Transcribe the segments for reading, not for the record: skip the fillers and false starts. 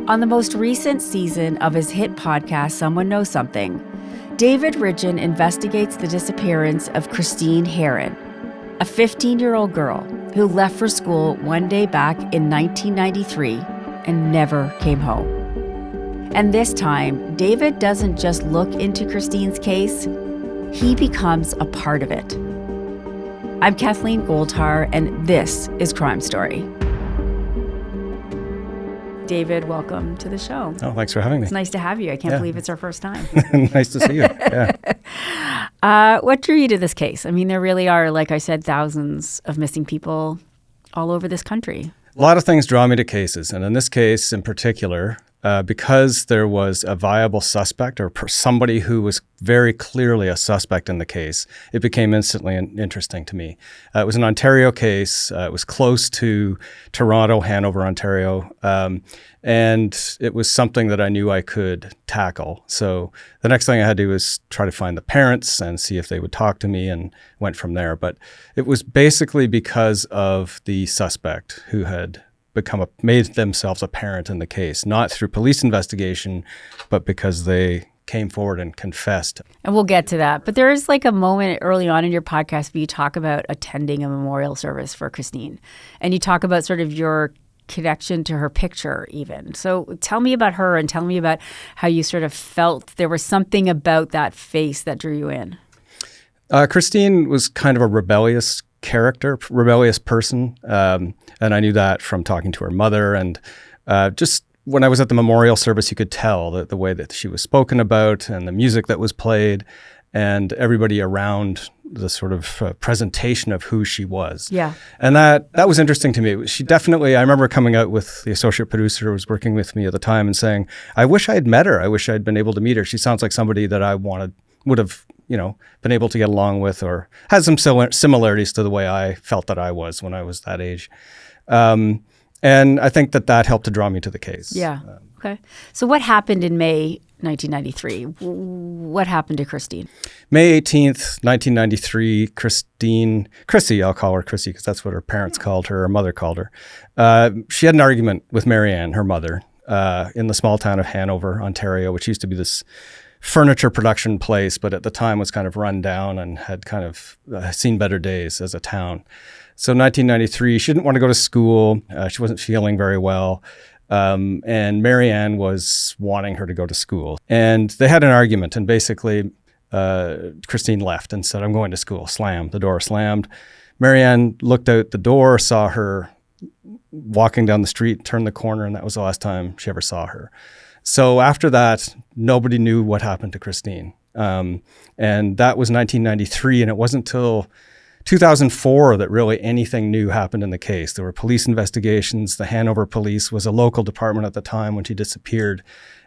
On the most recent season of his hit podcast, Someone Knows Something, David Ridgen investigates the disappearance of Christine Harron, a 15-year-old girl who left for school one day back in 1993 and never came home. And this time, David doesn't just look into Christine's case, he becomes a part of it. I'm Kathleen Goldhar, and this is Crime Story. David, welcome to the show. Oh, thanks for having me. It's nice to have you. I can't believe it's our first time. Nice to see you. Yeah. What drew you to this case? I mean, there really are, like I said, thousands of missing people all over this country. A lot of things draw me to cases, and in this case in particular, because there was a viable suspect or somebody who was very clearly a suspect in the case, it became instantly interesting to me. It was an Ontario case. It was close to Toronto, Hanover, Ontario, and it was something that I knew I could tackle. So the next thing I had to do was try to find the parents and see if they would talk to me, and went from there. But it was basically because of the suspect who had made themselves apparent in the case, not through police investigation, but because they came forward and confessed. And we'll get to that. But there is like a moment early on in your podcast where you talk about attending a memorial service for Christine. And you talk about sort of your connection to her picture even. So tell me about her and tell me about how you sort of felt there was something about that face that drew you in. Christine was kind of a rebellious person. And I knew that from talking to her mother. And just when I was at the memorial service, you could tell that the way that she was spoken about and the music that was played and everybody around the sort of presentation of who she was. Yeah. And that was interesting to me. She definitely, I remember coming out with the associate producer who was working with me at the time and saying, I wish I had met her. I wish I'd been able to meet her. She sounds like somebody that I would have been able to get along with, or has some similarities to the way I felt that I was when I was that age. And I think that helped to draw me to the case. Yeah. Okay. So what happened in May 1993? What happened to Christine? May 18th, 1993, Chrissy, I'll call her Chrissy because that's what her parents called her mother called her. She had an argument with Marianne, her mother, in the small town of Hanover, Ontario, which used to be this furniture production place, but at the time was kind of run down and had kind of seen better days as a town. So 1993, she didn't want to go to school. She wasn't feeling very well. And Marianne was wanting her to go to school. And they had an argument, and basically Christine left and said, I'm going to school. The door slammed. Marianne looked out the door, saw her walking down the street, turned the corner, and that was the last time she ever saw her. So after that, nobody knew what happened to Christine. And that was 1993, and it wasn't until 2004 that really anything new happened in the case. There were police investigations. The Hanover police was a local department at the time when she disappeared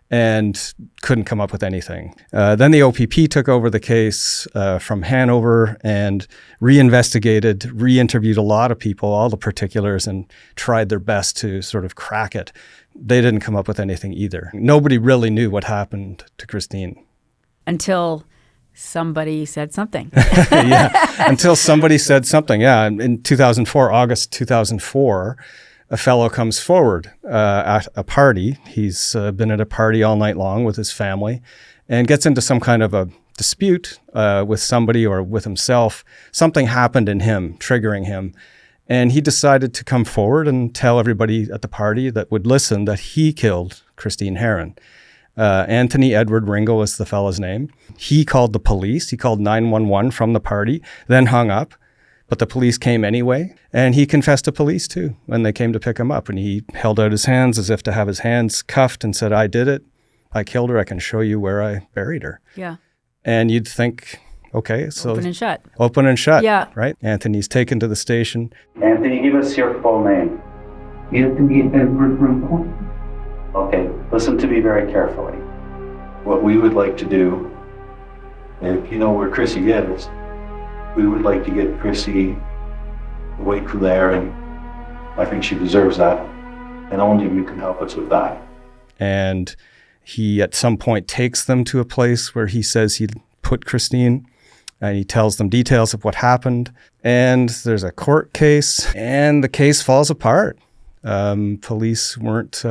and couldn't come up with anything. Then the OPP took over the case from Hanover and re-interviewed a lot of people, all the particulars, and tried their best to sort of crack it. They didn't come up with anything either. Nobody really knew what happened to Christine. Until somebody said something. Until somebody said something. Yeah, in 2004, August 2004, a fellow comes forward at a party. He's been at a party all night long with his family and gets into some kind of a dispute with somebody or with himself. Something happened in him, triggering him. And he decided to come forward and tell everybody at the party that would listen that he killed Christine Harron. Anthony Edward Ringo is the fellow's name. He called the police. He called 911 from the party, then hung up. But the police came anyway, and he confessed to police too when they came to pick him up. And he held out his hands as if to have his hands cuffed and said, I did it. I killed her. I can show you where I buried her. Yeah. And you'd think, okay, so open and shut. Open and shut. Yeah. Right? Anthony's taken to the station. Anthony, give us your full name. Anthony Edward Ringo. Okay, listen to me very carefully. What we would like to do, if you know where Chrissy is, we would like to get Chrissy away from there, and I think she deserves that, and only you can help us with that. And he at some point takes them to a place where he says he put Christine, and he tells them details of what happened, and there's a court case, and the case falls apart. Police weren't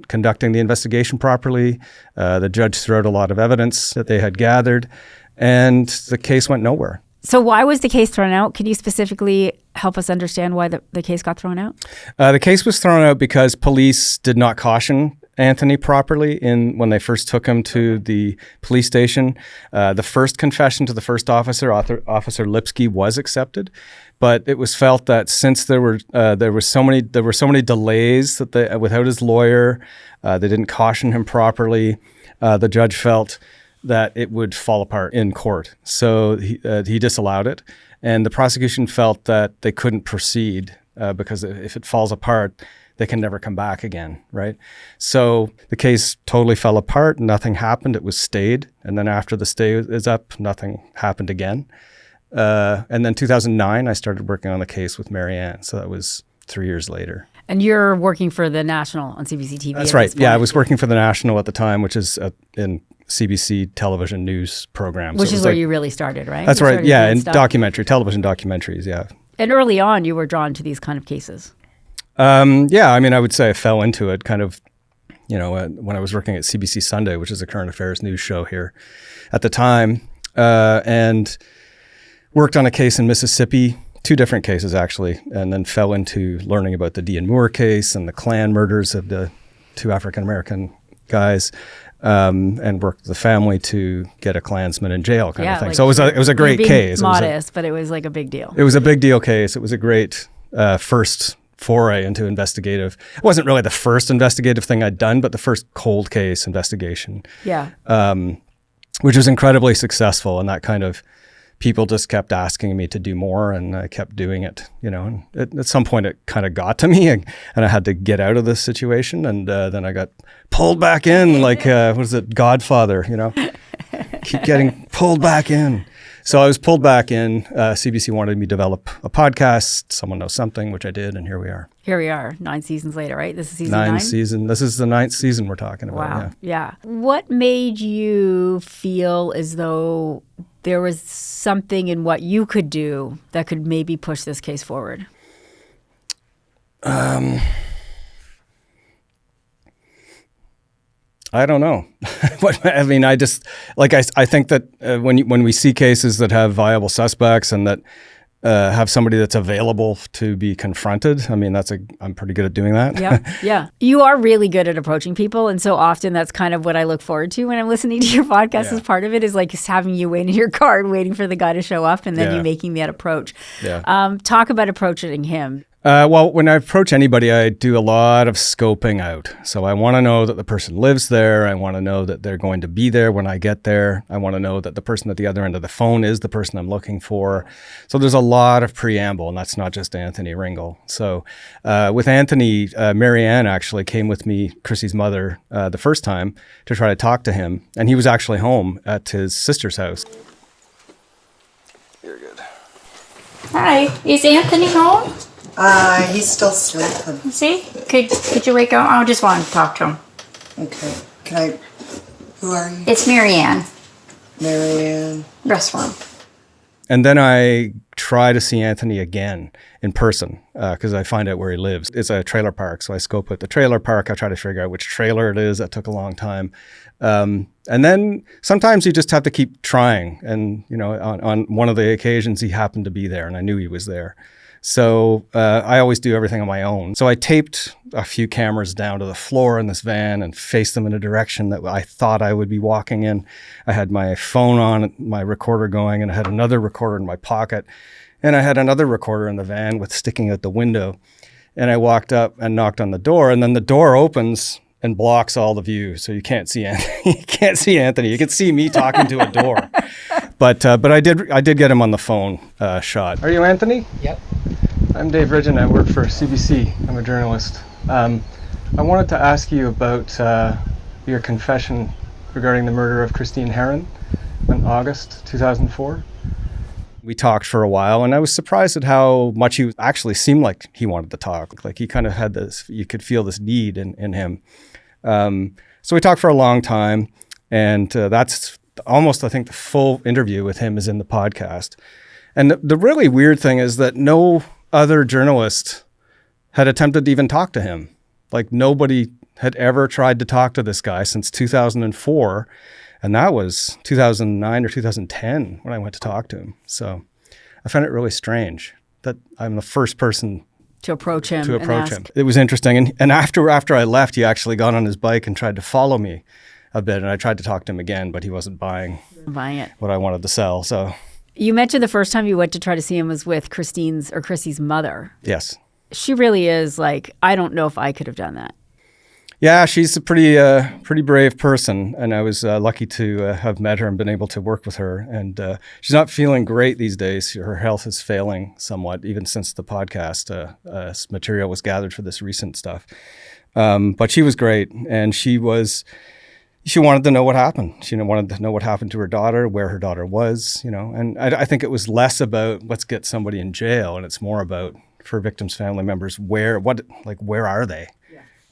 conducting the investigation properly. The judge threw out a lot of evidence that they had gathered, and the case went nowhere. So why was the case thrown out? Can you specifically help us understand why the case got thrown out? The case was thrown out because police did not caution Anthony properly when they first took him to the police station. The first confession to the first officer, Officer Lipsky, was accepted, but it was felt that since there were so many delays that without his lawyer, they didn't caution him properly. The judge felt that it would fall apart in court, so he disallowed it, and the prosecution felt that they couldn't proceed because if it falls apart, they can never come back again, right? So the case totally fell apart. Nothing happened. It was stayed. And then after the stay is up, nothing happened again. And then 2009, I started working on the case with Marianne. So that was 3 years later. And you're working for the National on CBC TV. That's right. Yeah, I was working for the National at the time, which is in CBC television news programs. Which is where you really started, right? That's right. Yeah, in television documentaries, yeah. And early on, you were drawn to these kind of cases. Yeah, I mean, I would say I fell into it kind of, when I was working at CBC Sunday, which is a current affairs news show here at the time, and worked on a case in Mississippi, 2 different cases actually, and then fell into learning about the Dean Moore case and the Klan murders of the 2 African-American guys, and worked with the family to get a Klansman in jail kind of thing. So it was a great case. Modest, but it was like a big deal. It was a big deal case. It was a great first foray into investigative. It wasn't really the first investigative thing I'd done, but the first cold case investigation. Yeah. Which was incredibly successful, and that kind of people just kept asking me to do more, and I kept doing it. And at some point it kind of got to me, and I had to get out of this situation, and then I got pulled back in, like what is it, Godfather? Keep getting pulled back in. So I was pulled back in. CBC wanted me to develop a podcast, Someone Knows Something, which I did, and here we are. Here we are, 9 seasons later, right? This is season 9? This is the 9th season we're talking about. Wow, yeah. What made you feel as though there was something in what you could do that could maybe push this case forward? I don't know. I mean, I think that when we see cases that have viable suspects and that have somebody that's available to be confronted, I mean, I'm pretty good at doing that. Yeah. You are really good at approaching people. And so often that's kind of what I look forward to when I'm listening to your podcast. As part of it is like just having you wait in your car and waiting for the guy to show up and then you making that approach. Yeah. Talk about approaching him. Well, when I approach anybody, I do a lot of scoping out. So I want to know that the person lives there. I want to know that they're going to be there when I get there. I want to know that the person at the other end of the phone is the person I'm looking for. So there's a lot of preamble, and that's not just Anthony Ringel. So with Anthony, Marianne actually came with me, Chrissy's mother, the first time to try to talk to him. And he was actually home at his sister's house. You're good. Hi, is Anthony home? He's still sleeping. See? Could you wake up? I just want to talk to him. Okay. Who are you? It's Marianne. Marianne. Restaurant. And then I try to see Anthony again in person because I find out where he lives. It's a trailer park, so I scope out the trailer park. I try to figure out which trailer it is. That took a long time. And then sometimes you just have to keep trying. And, on one of the occasions, he happened to be there, and I knew he was there. So I always do everything on my own. So I taped a few cameras down to the floor in this van and faced them in a direction that I thought I would be walking in. I had my phone on, my recorder going, and I had another recorder in my pocket. And I had another recorder in the van with sticking out the window. And I walked up and knocked on the door, and then the door opens and blocks all the view. So you can't see Anthony. You can't see Anthony. You can see me talking to a door. But I did get him on the phone shot. Are you Anthony? Yep. I'm Dave Ridgen. I work for CBC. I'm a journalist. I wanted to ask you about your confession regarding the murder of Christine Harron in August 2004. We talked for a while, and I was surprised at how much he actually seemed like he wanted to talk. Like he kind of had this, you could feel this need in him. So we talked for a long time, and that's almost, I think, the full interview with him is in the podcast. And the really weird thing is that no other journalist had attempted to even talk to him. Like nobody had ever tried to talk to this guy since 2004. And that was 2009 or 2010 when I went to talk to him. So I found it really strange that I'm the first person To approach him. It was interesting. And after I left, he actually got on his bike and tried to follow me a bit. And I tried to talk to him again, but he wasn't buying it. What I wanted to sell. So You mentioned the first time you went to try to see him was with Chrissy's mother. yes. She really is like, I don't know if I could have done that. Yeah, she's a pretty brave person, and I was lucky to have met her and been able to work with her. And she's not feeling great these days. Her health is failing somewhat, even since the podcast material was gathered for this recent stuff. But she was great, and she wanted to know what happened. She wanted to know what happened to her daughter, where her daughter was, And I think it was less about let's get somebody in jail, and it's more about, for victims' family members, where are they?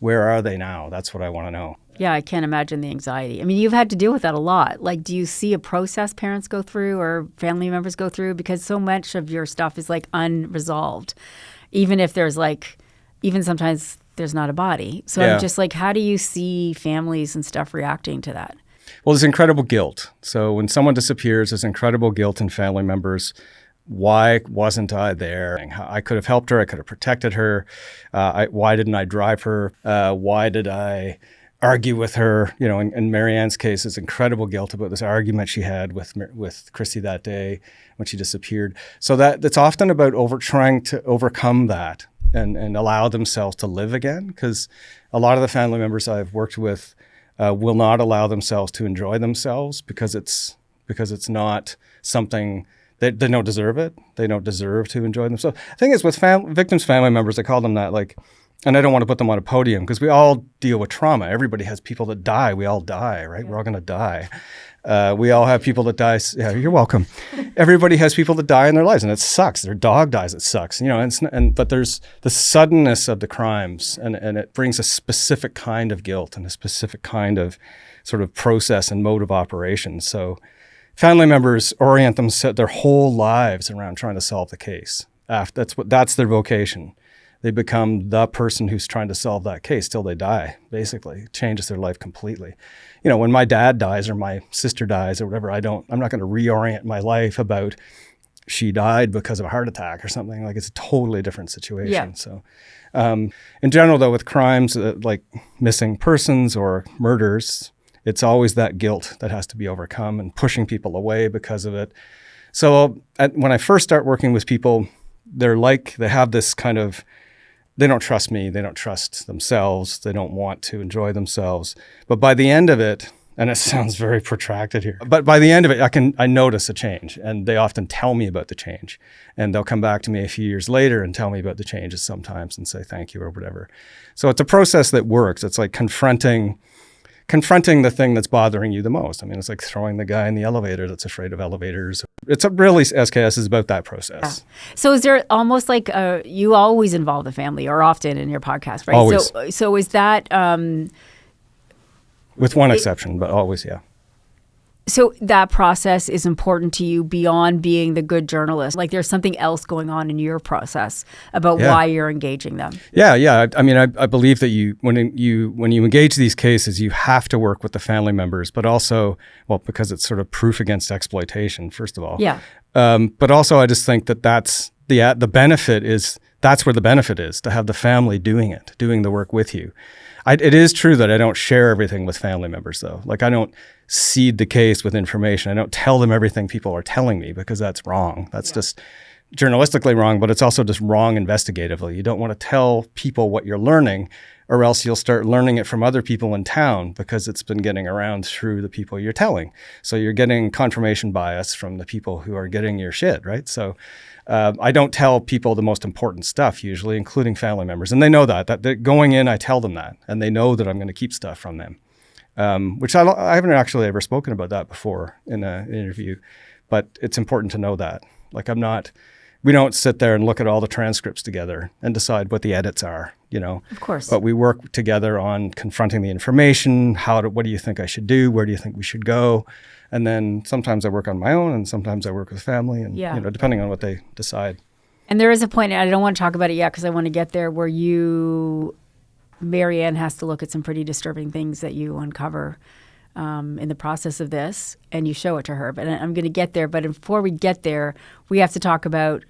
Where are they now? That's what I want to know. Yeah, I can't imagine the anxiety. I mean, you've had to deal with that a lot. Like, do you see a process parents go through or family members go through? Because so much of your stuff is like unresolved, even if there's even sometimes there's not a body. So Yeah. I'm just like, how do you see families and stuff reacting to that? Well, there's incredible guilt. So when someone disappears, there's incredible guilt in family members. Why wasn't I there? I could have helped her. I could have protected her. Why didn't I drive her? Why did I argue with her? In Marianne's case, there's incredible guilt about this argument she had with Chrissy that day when she disappeared. So that's often about trying to overcome that and allow themselves to live again. Because a lot of the family members I've worked with will not allow themselves to enjoy themselves because it's not something. They don't deserve it. They don't deserve to enjoy themselves. The thing is, with victims' family members, I call them that, and I don't want to put them on a podium because we all deal with trauma. Everybody has people that die. We all die, right? We're all going to die. We all have people that die. Yeah, you're welcome. Everybody has people that die in their lives, and it sucks. Their dog dies. It sucks. But there's the suddenness of the crimes, and it brings a specific kind of guilt and a specific kind of sort of process and mode of operation. So family members orient their whole lives around trying to solve the case. That's their vocation. They become the person who's trying to solve that case till they die, basically. It changes their life completely. When my dad dies or my sister dies or whatever, I'm not going to reorient my life about she died because of a heart attack or something. Like, it's a totally different situation. Yeah. So in general, though, with crimes like missing persons or murders, it's always that guilt that has to be overcome and pushing people away because of it. So when I first start working with people, they have this kind of, they don't trust me, they don't trust themselves, they don't want to enjoy themselves. But by the end of it, and it sounds very protracted here, but by the end of it, I notice a change, and they often tell me about the change. And they'll come back to me a few years later and tell me about the changes sometimes and say thank you or whatever. So it's a process that works. It's like confronting the thing that's bothering you the most. I mean, it's like throwing the guy in the elevator that's afraid of elevators. It's really, SKS is about that process. Yeah. So is there almost like you always involve the family, or often in your podcast, right? Always. So is that... with one exception, but always, yeah. So that process is important to you beyond being the good journalist. Like, there's something else going on in your process about why you're engaging them. Yeah. I mean, I believe that when you engage these cases, you have to work with the family members, but also, because it's sort of proof against exploitation, first of all. Yeah. But also, I just think that's where the benefit is, to have the family doing the work with you. It is true that I don't share everything with family members, though. Like, I don't seed the case with information. I don't tell them everything people are telling me, because that's wrong. That's just journalistically wrong, but it's also just wrong investigatively. You don't want to tell people what you're learning, or else you'll start learning it from other people in town, because it's been getting around through the people you're telling. So you're getting confirmation bias from the people who are getting your shit, right? So I don't tell people the most important stuff usually, including family members. And they know that going in, I tell them that, and they know that I'm going to keep stuff from them, which I haven't actually ever spoken about that before in an interview, but it's important to know that. Like, we don't sit there and look at all the transcripts together and decide what the edits are, Of course. But we work together on confronting the information. What do you think I should do? Where do you think we should go? And then sometimes I work on my own, and sometimes I work with family, and depending on what they decide. And there is a point, and I don't want to talk about it yet because I want to get there, where Marianne has to look at some pretty disturbing things that you uncover in the process of this, and you show it to her. But I'm going to get there. But before we get there, we have to talk about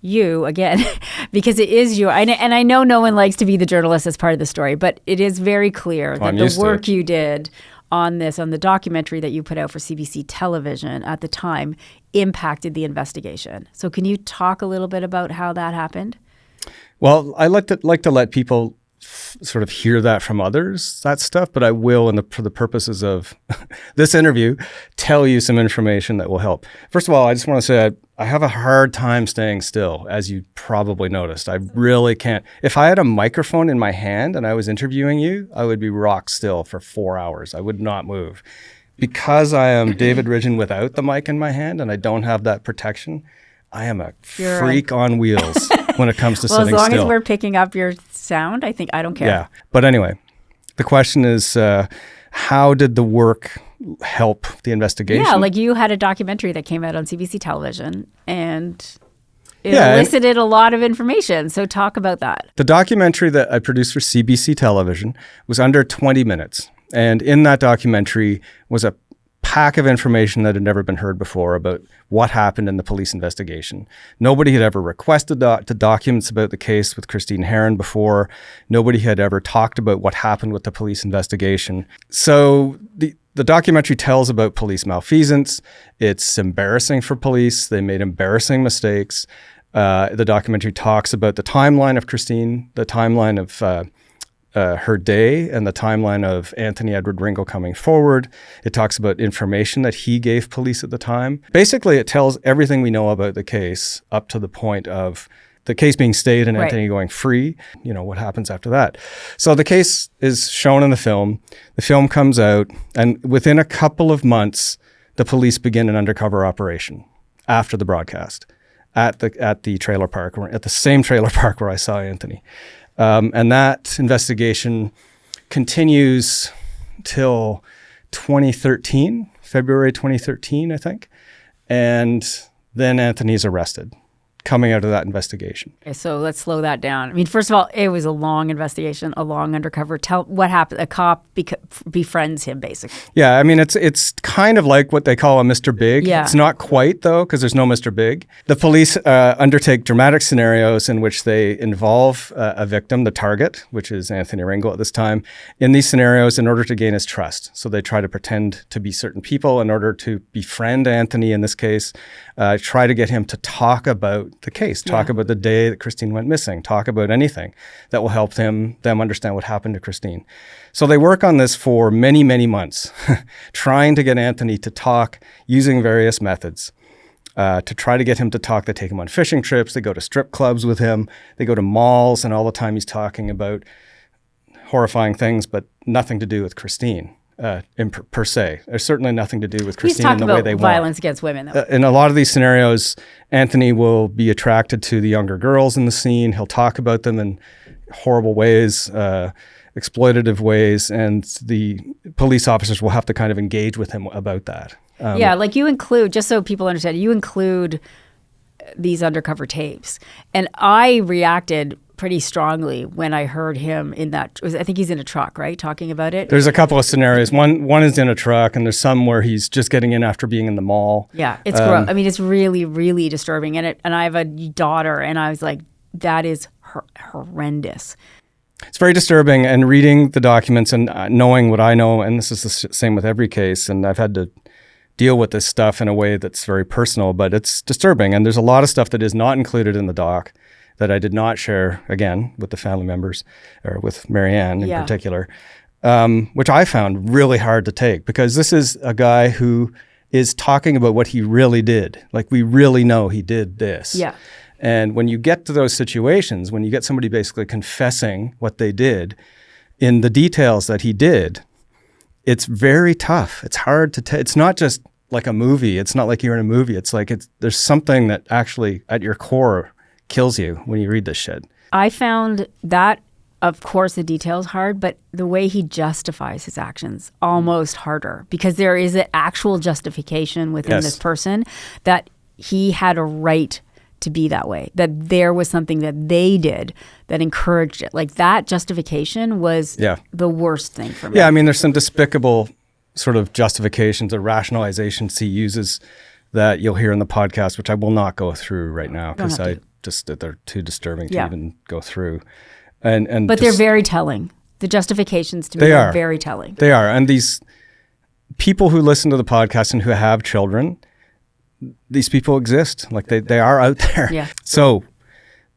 you again, because it is you. And I know no one likes to be the journalist as part of the story, but it is very clear that the work you did on the documentary that you put out for CBC television at the time impacted the investigation. So can you talk a little bit about how that happened? Well, I like to let people sort of hear that from others, that stuff, but I will, for the purposes of this interview, tell you some information that will help. First of all, I just want to say I have a hard time staying still, as you probably noticed. I really can't. If I had a microphone in my hand and I was interviewing you, I would be rock still for 4 hours. I would not move. Because I am David Ridgen without the mic in my hand and I don't have that protection, I am a freak on wheels when it comes to sitting still. Well, as long as we're picking up your sound, I don't care. Yeah. But anyway, the question is, how did the work help the investigation? Yeah, like you had a documentary that came out on CBC television and it elicited a lot of information. So talk about that. The documentary that I produced for CBC television was under 20 minutes. And in that documentary was a pack of information that had never been heard before about what happened in the police investigation. Nobody had ever requested the documents about the case with Christine Harron before. Nobody had ever talked about what happened with the police investigation. So the documentary tells about police malfeasance. It's embarrassing for police. They made embarrassing mistakes. The documentary talks about the timeline of Christine, the timeline of her day, and the timeline of Anthony Edward Ringo coming forward. It talks about information that he gave police at the time. Basically, it tells everything we know about the case up to the point of the case being stayed and Anthony going free. You know, what happens after that. So the case is shown in the film. The film comes out, and within a couple of months, the police begin an undercover operation after the broadcast at the trailer park, at the same trailer park where I saw Anthony. And that investigation continues till 2013, February 2013, I think. And then Anthony's arrested coming out of that investigation. Okay, so let's slow that down. I mean, first of all, it was a long investigation, a long undercover. Tell what happened. A cop befriends him, basically. Yeah, I mean, it's kind of like what they call a Mr. Big. Yeah. It's not quite, though, because there's no Mr. Big. The police undertake dramatic scenarios in which they involve a victim, the target, which is Anthony Ringo at this time, in these scenarios in order to gain his trust. So they try to pretend to be certain people in order to befriend Anthony in this case, try to get him to talk about the case, talk about the day that Christine went missing, talk about anything that will help them understand what happened to Christine. So they work on this for many, many months, trying to get Anthony to talk using various methods, to try to get him to talk. They take him on fishing trips. They go to strip clubs with him. They go to malls, and all the time he's talking about horrifying things, but nothing to do with Christine. Per se. There's certainly nothing to do with Christine in the way they want. He's talking about violence against women, though. In a lot of these scenarios, Anthony will be attracted to the younger girls in the scene. He'll talk about them in horrible ways, exploitative ways, and the police officers will have to kind of engage with him about that. Like you include, just so people understand, you include these undercover tapes. And I reacted pretty strongly when I heard him in that. I think he's in a truck, right? Talking about it. There's a couple of scenarios. One is in a truck, and there's some where he's just getting in after being in the mall. Yeah, it's gross. I mean, it's really, really disturbing. And I have a daughter, and I was like, that is horrendous. It's very disturbing. And reading the documents and knowing what I know, and this is the same with every case, and I've had to deal with this stuff in a way that's very personal, but it's disturbing. And there's a lot of stuff that is not included in the doc that I did not share, again, with the family members, or with Marianne in particular, which I found really hard to take, because this is a guy who is talking about what he really did. Like, we really know he did this. Yeah. And when you get to those situations, when you get somebody basically confessing what they did in the details that he did, it's very tough. It's hard to it's not just like a movie. It's not like you're in a movie. It's like there's something that actually at your core kills you when you read this shit. I found that, of course, the details hard, but the way he justifies his actions almost harder, because there is an actual justification within this person that he had a right to be that way, that there was something that they did that encouraged it. Like that justification was the worst thing for me. Yeah, I mean, there's some despicable sort of justifications or rationalizations he uses that you'll hear in the podcast, which I will not go through right now because they're too disturbing to even go through. But they're very telling. The justifications to me are very telling. They are. And these people who listen to the podcast and who have children, these people exist. Like they are out there. Yeah. So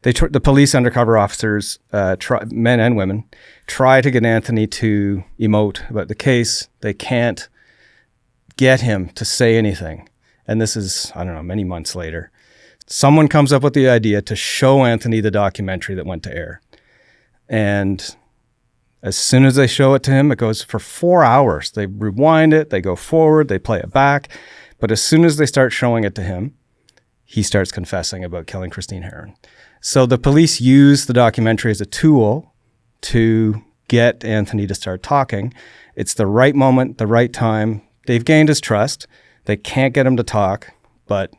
the police undercover officers, men and women, try to get Anthony to emote about the case. They can't get him to say anything. And this is, I don't know, many months later. Someone comes up with the idea to show Anthony the documentary that went to air. And as soon as they show it to him, it goes for 4 hours. They rewind it, they go forward, they play it back. But as soon as they start showing it to him, he starts confessing about killing Christine Harron. So the police use the documentary as a tool to get Anthony to start talking. It's the right moment, the right time. They've gained his trust. They can't get him to talk, but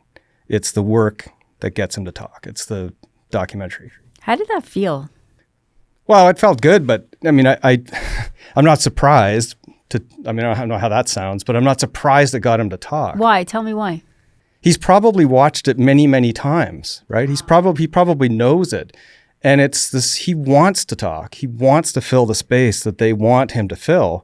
it's the work that gets him to talk. It's the documentary. How did that feel? Well, it felt good, but I mean, I'm not surprised I don't know how that sounds, but I'm not surprised it got him to talk. Why? Tell me why. He's probably watched it many, many times, right? He probably knows it. And it's this, he wants to talk. He wants to fill the space that they want him to fill,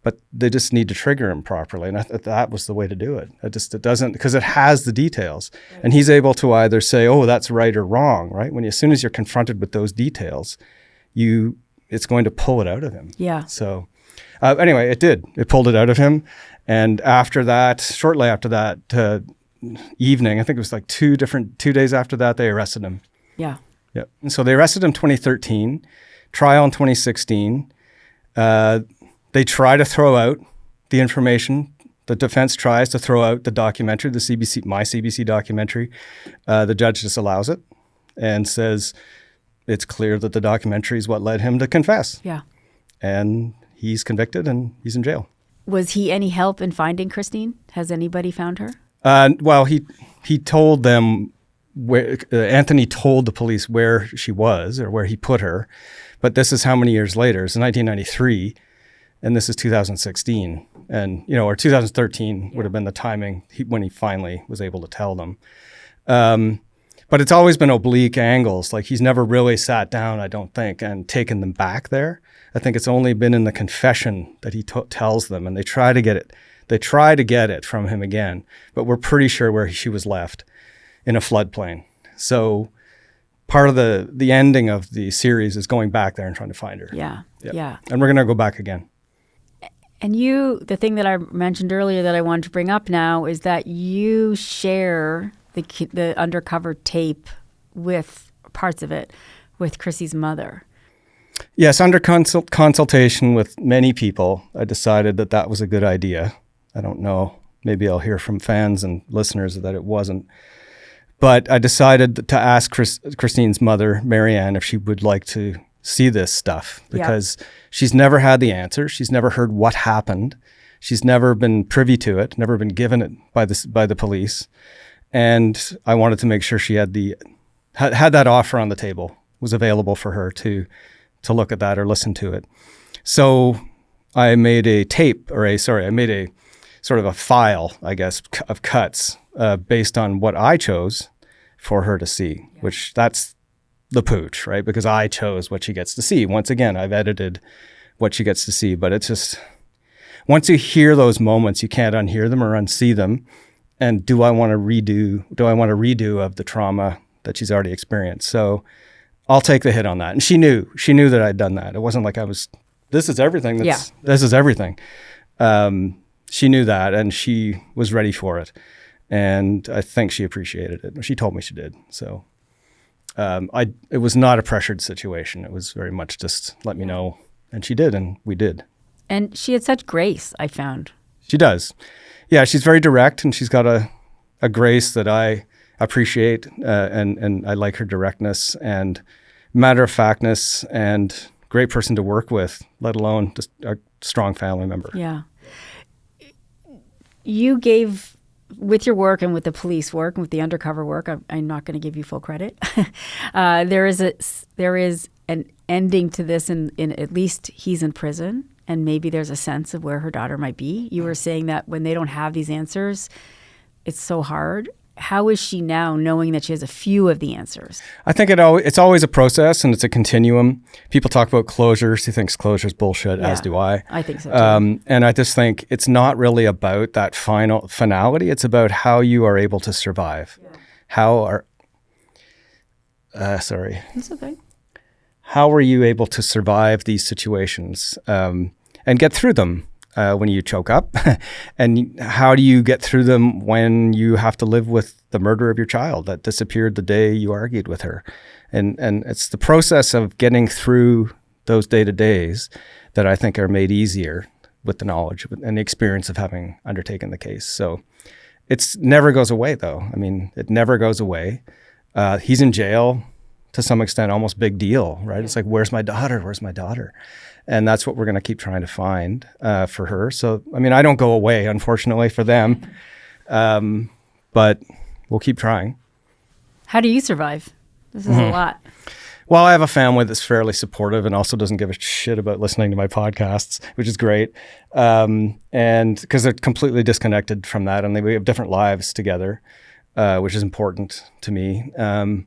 but they just need to trigger him properly. And I thought that was the way to do it. It doesn't, because it has the details. Right. And he's able to either say, oh, that's right or wrong, right? As soon as you're confronted with those details, it's going to pull it out of him. Yeah. So anyway, it did. It pulled it out of him. And after that, shortly after that evening, I think it was like 2 days after that, they arrested him. Yeah. Yeah. And so they arrested him 2013, trial in 2016. They try to throw out the information. The defense tries to throw out the documentary, my CBC documentary. The judge disallows it and says it's clear that the documentary is what led him to confess. Yeah. And he's convicted and he's in jail. Was he any help in finding Christine? Has anybody found her? Well, he told them where Anthony told the police where she was or where he put her, but this is how many years later? It's 1993, and this is 2016, and or 2013 would have been the timing when he finally was able to tell them. But it's always been oblique angles. Like he's never really sat down, I don't think, and taken them back there. I think it's only been in the confession that he tells them, and they try to get it. They try to get it from him again, but we're pretty sure where she was left, in a floodplain. So part of the ending of the series is going back there and trying to find her. Yeah. Yep. Yeah. And we're going to go back again. And the thing that I mentioned earlier that I wanted to bring up now is that you share the undercover tape with parts of it with Chrissy's mother. Yes, under consultation with many people, I decided that was a good idea. I don't know. Maybe I'll hear from fans and listeners that it wasn't. But I decided to ask Christine's mother, Marianne, if she would like to see this stuff because she's never had the answer. She's never heard what happened. She's never been privy to it, never been given it by the police. And I wanted to make sure she had that offer on the table, was available for her to look at that or listen to it. So I made a sort of a file, I guess, of cuts based on what I chose for her to see, which that's the pooch, right? Because I chose what she gets to see. Once again, I've edited what she gets to see, but it's just, once you hear those moments, you can't unhear them or unsee them. And do I want a redo of the trauma that she's already experienced? So I'll take the hit on that. And she knew that I'd done that. It wasn't like this is everything. This is everything. She knew that, and she was ready for it. And I think she appreciated it. She told me she did. So it was not a pressured situation. It was very much just let me know. And she did, and we did. And she had such grace, I found. She does. Yeah, she's very direct, and she's got a grace that I appreciate, and I like her directness and matter-of-factness, and great person to work with, let alone just a strong family member. Yeah. You gave with your work and with the police work and with the undercover work, I'm not going to give you full credit. There is an ending to this in at least he's in prison, and maybe there's a sense of where her daughter might be. You were saying that when they don't have these answers, it's so hard. How is she now, knowing that she has a few of the answers? I think it's always a process, and it's a continuum. People talk about closure. She thinks closure is bullshit, as do I. I think so too. And I just think it's not really about that finality. It's about how you are able to survive. Sorry. That's okay. How are you able to survive these situations and get through them? When you choke up, and how do you get through them when you have to live with the murder of your child that disappeared the day you argued with her? And it's the process of getting through those day-to-days that I think are made easier with the knowledge and the experience of having undertaken the case. So it never goes away, though. I mean, it never goes away. He's in jail to some extent, almost big deal, right? It's like, where's my daughter? Where's my daughter? And that's what we're going to keep trying to find for her. So, I mean, I don't go away, unfortunately, for them. But we'll keep trying. How do you survive? This is a lot. Well, I have a family that's fairly supportive and also doesn't give a shit about listening to my podcasts, which is great. And because they're completely disconnected from that, and we have different lives together, which is important to me. And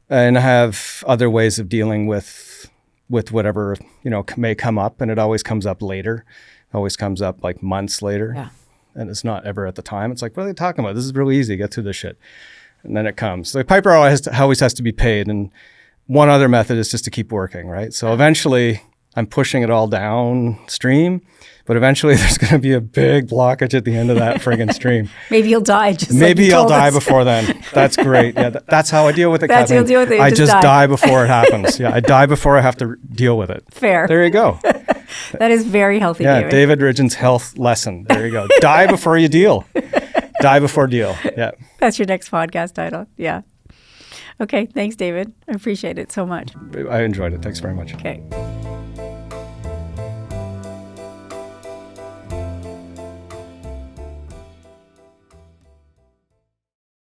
I have other ways of dealing with whatever, may come up, and it always comes up later. It always comes up like months later. Yeah. And it's not ever at the time. It's like, what are they talking about? This is really easy. Get through this shit. And then it comes. The piper always has to be paid. And one other method is just to keep working, right? So eventually I'm pushing it all downstream, but eventually there's going to be a big blockage at the end of that friggin' stream. Maybe you'll die. Maybe I'll die before then. That's great. Yeah, that's how I deal with it, That's how Kathleen. you'll deal with it. You I just just die before it happens. Yeah, I die before I have to deal with it. Fair. There you go. That is very healthy, Yeah, David Ridgen's health lesson. There you go. Die before you deal. Die before deal. Yeah. That's your next podcast title. Yeah. Okay. Thanks, David. I appreciate it so much. I enjoyed it. Thanks very much. Okay.